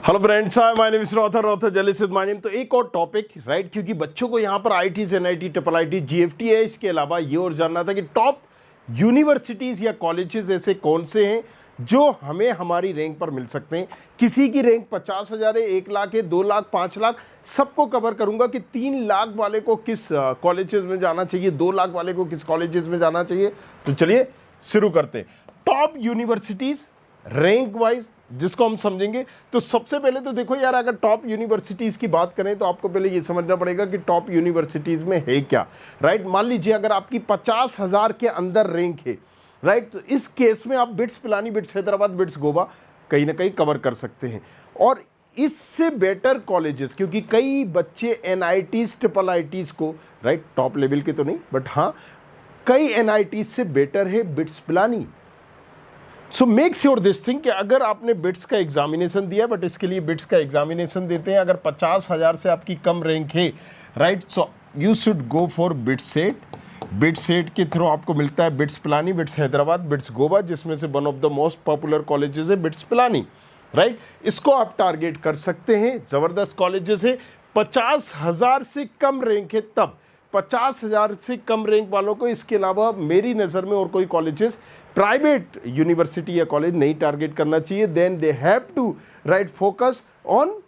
Hello friends, hi my name is Rather journalist is my name. तो एक और topic right, क्योंकि बच्चों को यहाँ पर आईटी से एनआईटी ट्रिपल आईटी जीएफटी है, इसके अलावा ये और जानना था कि टॉप यूनिवर्सिटीज़ या कॉलेजेस ऐसे कौन से हैं जो हमें हमारी रैंक पर मिल सकते हैं। किसी की रैंक 50,000 है, 1 लाख है, 2 लाख, 5 लाख, सबको कवर करूंगा कि 3 लाख वाले को किस कॉलेजेस में जाना चाहिए, 2 लाख वाले को किस कॉलेजेस में जाना चाहिए। तो चलिए शुरू करते हैं। टॉप यूनिवर्सिटीज़ रैंक वाइज जिसको हम समझेंगे, तो सबसे पहले तो देखो यार, अगर टॉप यूनिवर्सिटीज़ की बात करें तो आपको पहले ये समझना पड़ेगा कि टॉप यूनिवर्सिटीज़ में है क्या। राइट, मान लीजिए अगर आपकी 50,000 के अंदर रैंक है, राइट, तो इस केस में आप bits Pilani, bits Hyderabad, bits Goa कहीं ना कहीं कवर कर सकते हैं। और इससे बेटर कॉलेजेस, क्योंकि कई बच्चे एनआईटीज़ ट्रिपल आईटीज़ को, राइट, टॉप लेवल के तो नहीं बट हाँ कई एनआईटीज़ से बेटर है bits Pilani. So make sure this thing कि अगर आपने बिट्स का एग्जामिनेशन दिया, बट इसके लिए बिट्स का एग्जामिनेशन देते हैं, अगर 50,000 से आपकी कम रैंक है, right, so you should go for bits set. Bits set के थ्रू आपको मिलता है bits Pilani, bits Hyderabad, bits Goa, जिसमें से one of the most popular colleges है बिट्स पिलानी। राइट, इसको आप टारगेट कर सकते हैं। ज़बरदस्त कॉलेजेस है। 50,000 से कम रैंक है तब 50,000 से कम रैंक वालों को इसके अलावा मेरी नज़र में और कोई कॉलेजेस, प्राइवेट यूनिवर्सिटी या कॉलेज नहीं टारगेट करना चाहिए। Then they have to right focus on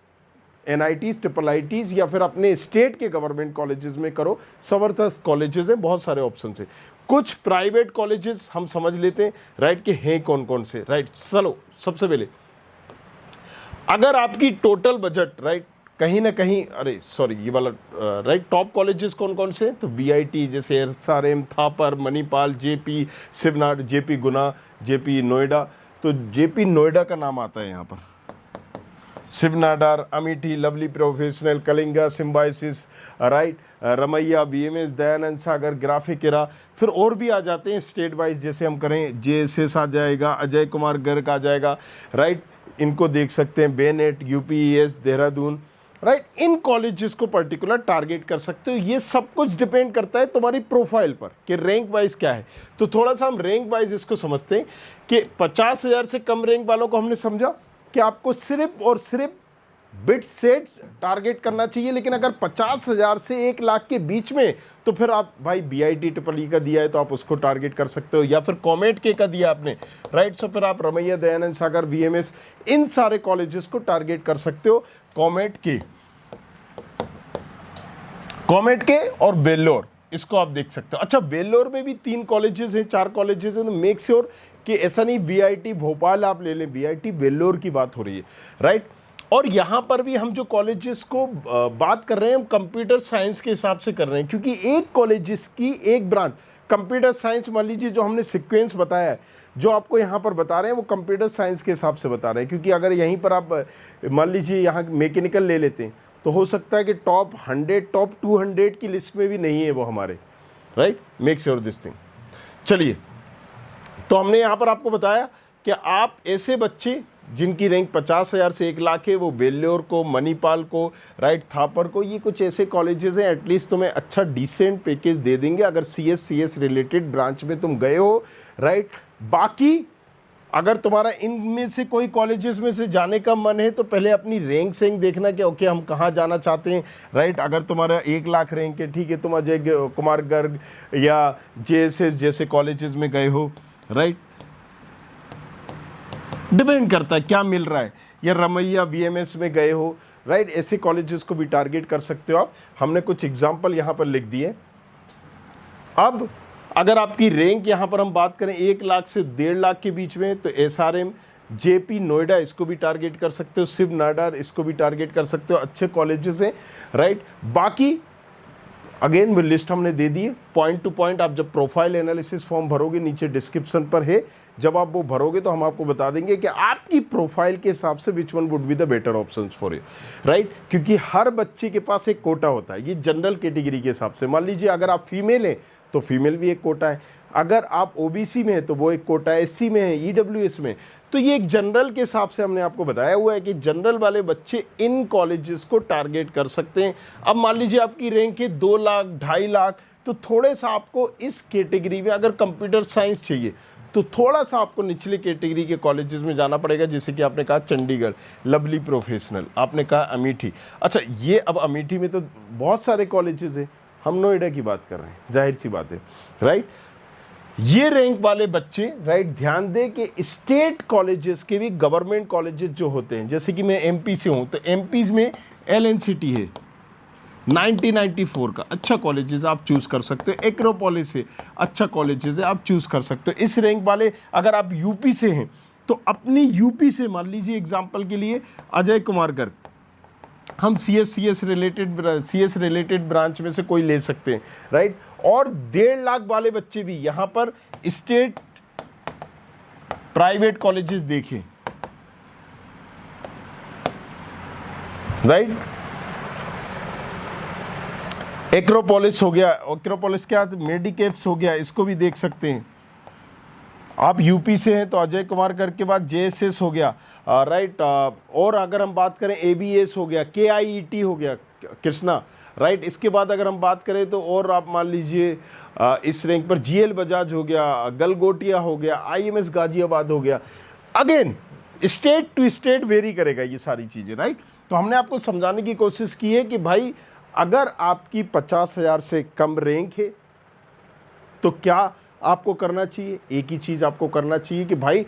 NITs, triple ITs या फिर अपने स्टेट के गवर्नमेंट कॉलेजेस में करो। ज़बरदस्त कॉलेजेस हैं, बहुत सारे ऑप्शन है। कुछ प्राइवेट कॉलेजेस हम समझ लेते हैं, राइट, कि हैं कौन कौन से। राइट, चलो सबसे पहले अगर आपकी टोटल बजट, राइट, कहीं ना कहीं, अरे सॉरी ये वाला, राइट, टॉप कॉलेजेस कौन कौन से हैं, तो वीआईटी जैसे एसआरएम, थापर, मणिपाल, जेपी, शिवनाथ, जेपी गुना, जेपी नोएडा। तो जेपी नोएडा का नाम आता है यहाँ पर, Shiv Nadar, Amethi, lovely professional, Kalinga, Symbiosis, right, Ramaiah, VMS, Dayanand Sagar, Graphic Era. फिर और भी आ जाते हैं स्टेट वाइज, जैसे हम करें जेएसएस आ जाएगा, अजय कुमार गर्ग आ जाएगा, राइट, इनको देख सकते हैं, बेनेट, यूपीईएस, देहरादून, राइट, इन कॉलेजेस को पर्टिकुलर टारगेट कर सकते हो। ये सब कुछ डिपेंड करता है तुम्हारी प्रोफाइल पर कि रैंक वाइज क्या है। तो थोड़ा सा हम रैंक वाइज इसको समझते हैं कि 50,000 से कम रैंक वालों को हमने समझा कि आपको सिर्फ और सिर्फ बिट सेट टारगेट करना चाहिए। लेकिन अगर 50,000 से 1 लाख के बीच में, तो फिर आप भाई बीआईटी ट्रिपल ई का दिया है तो आप उसको टारगेट कर सकते हो, या फिर कॉमेट के का दिया आपने, राइट, सो फिर आप रमैया, दयानंद सागर, वीएमएस, इन सारे कॉलेजेस को टारगेट कर सकते हो। कॉमेट के और वेल्लोर, इसको आप देख सकते हो। अच्छा, वेल्लोर में भी 3 कॉलेजेस हैं, 4 कॉलेजेस हैं, तो मेक श्योर कि ऐसा नहीं वीआईटी भोपाल आप ले लें, वीआईटी वेल्लोर की बात हो रही है, राइट। और यहाँ पर भी हम जो कॉलेजेस को बात कर रहे हैं, हम कंप्यूटर साइंस के हिसाब से कर रहे हैं, क्योंकि एक कॉलेजेस की एक ब्रांच कंप्यूटर साइंस, मान लीजिए जो हमने सीक्वेंस बताया है, जो आपको यहाँ पर बता रहे हैं वो कंप्यूटर साइंस के हिसाब से बता रहे हैं। क्योंकि अगर यहीं पर आप मान लीजिए यहाँ मैकेनिकल ले लेते हैं, तो हो सकता है कि टॉप 100, टॉप 200 की लिस्ट में भी नहीं है वो हमारे, right, make sure this thing. चलिए, तो हमने यहाँ पर आपको बताया कि आप ऐसे बच्चे जिनकी रैंक 50,000 से 1 लाख है, वो वेल्लोर को, मणिपाल को, राइट, थापर को, ये कुछ ऐसे कॉलेजेस हैं, एटलीस्ट तुम्हें अच्छा डिसेंट पैकेज दे देंगे अगर सीएस रिलेटेड ब्रांच में तुम गए हो, राइट। बाकी अगर तुम्हारा इनमें से कोई कॉलेजेस में से जाने का मन है, तो पहले अपनी रैंक सेंक देखना कि ओके हम कहाँ जाना चाहते हैं, राइट। अगर तुम्हारा 1 लाख रैंक है, ठीक है, तुम अजय कुमार गर्ग या जेएसएस जैसे कॉलेजेस में गए हो, राइट, डिपेंड करता है क्या मिल रहा है, या रमैया, वीएमएस में गए हो, राइट, ऐसे कॉलेजेस को भी टारगेट कर सकते हो आप। हमने कुछ एग्जांपल यहाँ पर लिख दिए। अब अगर आपकी रैंक यहाँ पर हम बात करें 1 लाख से 1.5 लाख के बीच में, तो एसआरएम, जेपी नोएडा, इसको भी टारगेट कर सकते हो, शिव नाडार, इसको भी टारगेट कर सकते हो, अच्छे कॉलेजेस हैं, राइट। बाकी अगेन वो लिस्ट हमने दे दी है, पॉइंट टू पॉइंट। आप जब प्रोफाइल एनालिसिस फॉर्म भरोगे, नीचे डिस्क्रिप्शन पर है, जब आप वो भरोगे तो हम आपको बता देंगे कि आपकी प्रोफाइल के हिसाब से which one would be the better options for you, right. क्योंकि हर बच्चे के पास एक कोटा होता है, ये जनरल कैटेगरी के हिसाब से। मान लीजिए अगर आप फीमेल हैं तो फीमेल भी एक कोटा है, अगर आप ओबीसी में है तो वो एक कोटा है, एससी में है, ईडब्ल्यूएस में। तो ये एक जनरल के हिसाब से हमने आपको बताया हुआ है कि जनरल वाले बच्चे इन कॉलेजेस को टारगेट कर सकते हैं। अब मान लीजिए आपकी रैंक है 2 लाख, 2.5 लाख, तो थोड़े सा आपको इस कैटेगरी में अगर कंप्यूटर साइंस चाहिए तो थोड़ा सा आपको निचले कैटेगरी के कॉलेजेस में जाना पड़ेगा, जैसे कि आपने कहा चंडीगढ़, लवली प्रोफेशनल, आपने कहा अमेठी। अच्छा, ये अब अमेठी में तो बहुत सारे कॉलेजेस हैं, हम नोएडा की बात कर रहे हैं, जाहिर सी बात है, राइट। ये रैंक वाले बच्चे, राइट, ध्यान दें कि स्टेट कॉलेजेस के भी गवर्नमेंट कॉलेजेस जो होते हैं, जैसे कि मैं एमपी से हूँ तो एमपीज में एलएनसीटी है 1994 का, अच्छा कॉलेजेस आप चूज़ कर सकते हो। एक्रोपोलिस है, अच्छा कॉलेजेस है, आप चूज़ कर सकते हो। इस रैंक वाले अगर आप यूपी से हैं तो अपनी यूपी से मान लीजिए एग्जांपल के लिए अजय कुमार गर्ग, हम सीएस रिलेटेड ब्रांच में से कोई ले सकते हैं, राइट। और 1.5 लाख वाले बच्चे भी यहां पर स्टेट प्राइवेट कॉलेजेस देखें, राइट। एक्रोपोलिस हो गया, एक्रोपोलिस क्या मेडिकेप्स हो गया, इसको भी देख सकते हैं। आप यूपी से हैं तो अजय कुमार गर्ग के बाद जेएसएस हो गया, राइट। और अगर हम बात करें एबीएस हो गया, केआईईटी हो गया कृष्णा, राइट। इसके बाद अगर हम बात करें तो और आप मान लीजिए इस रैंक पर जीएल बजाज हो गया, गलगोटिया हो गया, आईएमएस गाजियाबाद हो गया। Again state to state vary करेगा ये सारी चीज़ें, राइट। तो हमने आपको समझाने की कोशिश की है कि भाई अगर आपकी 50,000 से कम रैंक है तो क्या आपको करना चाहिए, एक ही चीज़ आपको करना चाहिए कि भाई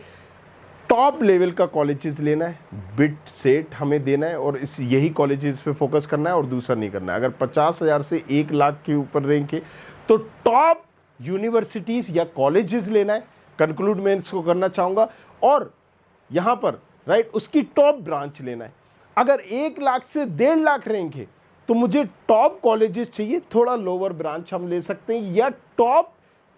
टॉप लेवल का कॉलेजेस लेना है, बिट सेट हमें देना है और इस यही कॉलेजेस पे फोकस करना है और दूसरा नहीं करना है। अगर 50,000 से 1 लाख के ऊपर रैंक है तो टॉप यूनिवर्सिटीज़ या कॉलेजेस लेना है, कंक्लूड मैं इसको करना चाहूँगा। और यहाँ पर, राइट, उसकी टॉप ब्रांच लेना है। अगर 1 लाख से 1.5 लाख रैंक है तो मुझे टॉप कॉलेजेस चाहिए, थोड़ा लोअर ब्रांच हम ले सकते हैं, या टॉप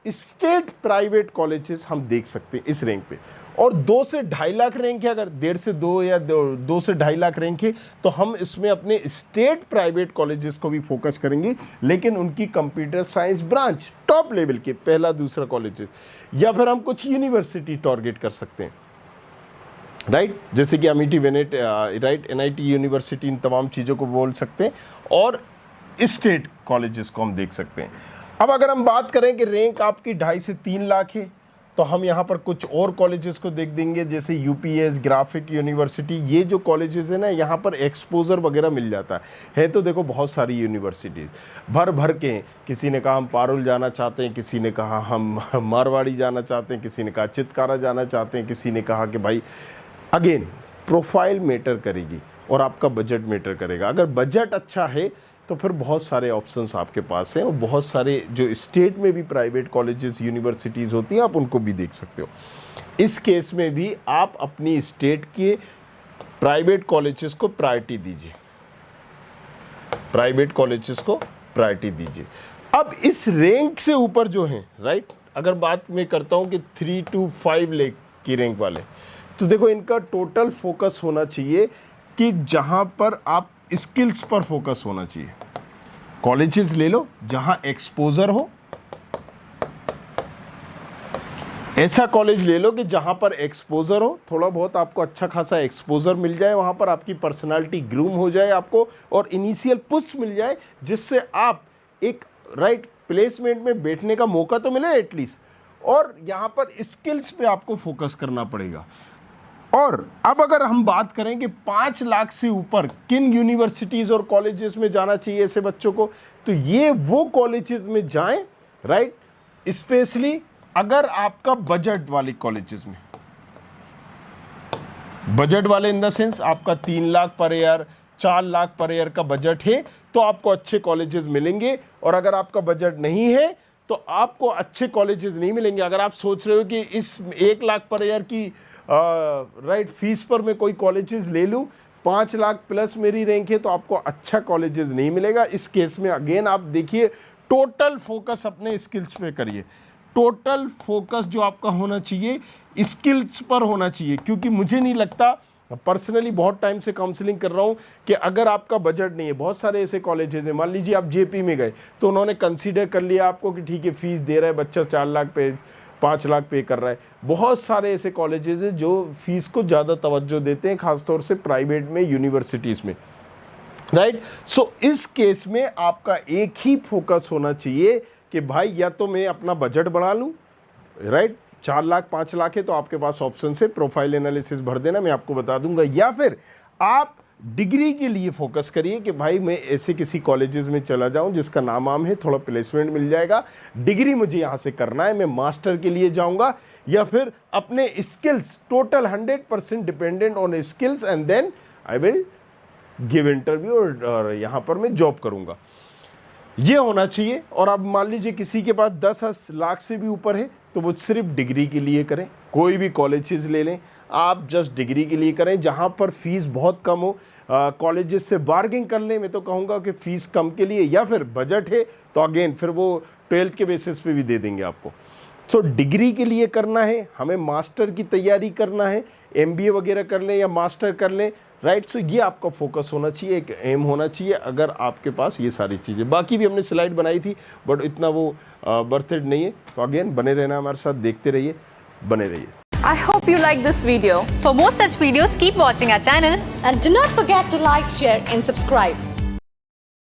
स्टेट प्राइवेट कॉलेजेस हम देख सकते हैं इस रैंक पे। और 2 से 2.5 लाख रैंक है, अगर 1.5 से 2 या 2 से 2.5 लाख रैंक है तो हम इसमें अपने स्टेट प्राइवेट कॉलेजेस को भी फोकस करेंगे, लेकिन उनकी computer science branch top level के पहला दूसरा कॉलेजेस, या फिर हम कुछ यूनिवर्सिटी टारगेट कर सकते हैं, राइट। जैसे कि अमेठी वेनेट, राइट, एनआईटी यूनिवर्सिटी, इन तमाम चीज़ों को बोल सकते हैं और स्टेट कॉलेजेस को हम देख सकते हैं। अब अगर हम बात करें कि रैंक आपकी 2.5 से 3 लाख है तो हम यहाँ पर कुछ और कॉलेजेस को देख देंगे, जैसे यूपीएस, ग्राफिक यूनिवर्सिटी। ये जो कॉलेजेस है ना, यहाँ पर एक्सपोजर वगैरह मिल जाता है। तो देखो बहुत सारी यूनिवर्सिटीज़ भर भर के, किसी ने कहा हम पारुल जाना चाहते हैं, किसी ने कहा हम मारवाड़ी जाना चाहते हैं, किसी ने कहा चितकारा जाना चाहते हैं, किसी ने कहा कि भाई अगेन प्रोफाइल मैटर करेगी और आपका बजट मैटर करेगा। अगर बजट अच्छा है तो फिर बहुत सारे ऑप्शंस आपके पास हैं और बहुत सारे जो स्टेट में भी प्राइवेट कॉलेजेस यूनिवर्सिटीज़ होती हैं आप उनको भी देख सकते हो। इस केस में भी आप अपनी स्टेट के प्राइवेट कॉलेजेस को प्रायोरिटी दीजिए, प्राइवेट कॉलेजेस को प्रायोरिटी दीजिए। अब इस रैंक से ऊपर जो हैं, राइट, अगर बात मैं करता हूँ कि 3 to 5 लाख की रैंक वाले, तो देखो इनका टोटल फोकस होना चाहिए कि जहाँ पर आप स्किल्स पर फोकस होना चाहिए। कॉलेजेस ले लो जहां एक्सपोजर हो, ऐसा कॉलेज ले लो कि जहां पर एक्सपोजर हो, थोड़ा बहुत आपको अच्छा खासा एक्सपोजर मिल जाए, वहां पर आपकी पर्सनालिटी ग्रूम हो जाए आपको और इनिशियल पुश मिल जाए, जिससे आप एक राइट प्लेसमेंट में बैठने का मौका तो मिले एटलीस्ट। और यहां पर स्किल्स पे आपको फोकस करना पड़ेगा। और अब अगर हम बात करें कि 5 लाख से ऊपर किन यूनिवर्सिटीज़ और कॉलेजेस में जाना चाहिए ऐसे बच्चों को, तो ये वो कॉलेजेस में जाएं, राइट, स्पेशली अगर आपका बजट वाले कॉलेजेस में, बजट वाले इन द सेंस आपका 3 lakh per year, 4 lakh per year का बजट है तो आपको अच्छे कॉलेजेस मिलेंगे। और अगर आपका बजट नहीं है तो आपको अच्छे कॉलेजेस नहीं मिलेंगे। अगर आप सोच रहे हो कि इस 1 लाख पर ईयर की राइट फीस पर मैं कोई कॉलेजेस ले लूँ, 5 लाख प्लस मेरी रैंक है, तो आपको अच्छा कॉलेजेस नहीं मिलेगा। इस केस में अगेन आप देखिए टोटल फोकस अपने स्किल्स पे करिए। टोटल फोकस जो आपका होना चाहिए स्किल्स पर होना चाहिए, क्योंकि मुझे नहीं लगता, पर्सनली बहुत टाइम से काउंसलिंग कर रहा हूँ, कि अगर आपका बजट नहीं है, बहुत सारे ऐसे कॉलेजेस हैं, मान लीजिए आप जेपी में गए तो उन्होंने कंसीडर कर लिया आपको कि ठीक है फीस दे रहा है बच्चा 4 लाख पे 5 लाख पे कर रहा है। बहुत सारे ऐसे कॉलेजेस हैं जो फीस को ज़्यादा तवज्जो देते हैं, खासतौर से प्राइवेट में, यूनिवर्सिटीज़ में, राइट। सो इस केस में आपका एक ही फोकस होना चाहिए कि भाई या तो मैं अपना बजट बढ़ा लूँ, राइट, 4 लाख 5 लाख है तो आपके पास ऑप्शन है प्रोफाइल एनालिसिस भर देना, मैं आपको बता दूंगा। या फिर आप डिग्री के लिए फोकस करिए कि भाई मैं ऐसे किसी कॉलेजेस में चला जाऊं जिसका नाम आम है, थोड़ा प्लेसमेंट मिल जाएगा, डिग्री मुझे यहाँ से करना है, मैं मास्टर के लिए जाऊंगा, या फिर अपने skills total 100% dependent on skills and then I will give interview और यहाँ पर मैं जॉब करूँगा। ये होना चाहिए। और अब मान लीजिए किसी के पास 10 लाख से भी ऊपर है तो वो सिर्फ डिग्री के लिए करें, कोई भी कॉलेजेस ले लें, आप जस्ट डिग्री के लिए करें जहाँ पर फीस बहुत कम हो, कॉलेजेस से बार्गिंग कर लें। मैं तो कहूँगा कि फ़ीस कम के लिए, या फिर बजट है तो अगेन फिर वो 12th के बेसिस पे भी दे देंगे आपको। सो डिग्री के लिए करना है, हमें मास्टर की तैयारी करना है, MBA वगैरह कर लें या मास्टर कर लें, राइट। सो ये आपका फोकस होना चाहिए, एक एम होना चाहिए अगर आपके पास ये सारी चीज़ें। बाकी भी हमने स्लाइड बनाई थी बट इतना वो बर्थड नहीं है। तो अगेन बने रहना हमारे साथ, देखते रहिए, बने रहिए। I hope you like this video. For more such videos, keep watching our channel. And do not forget to like, share and subscribe.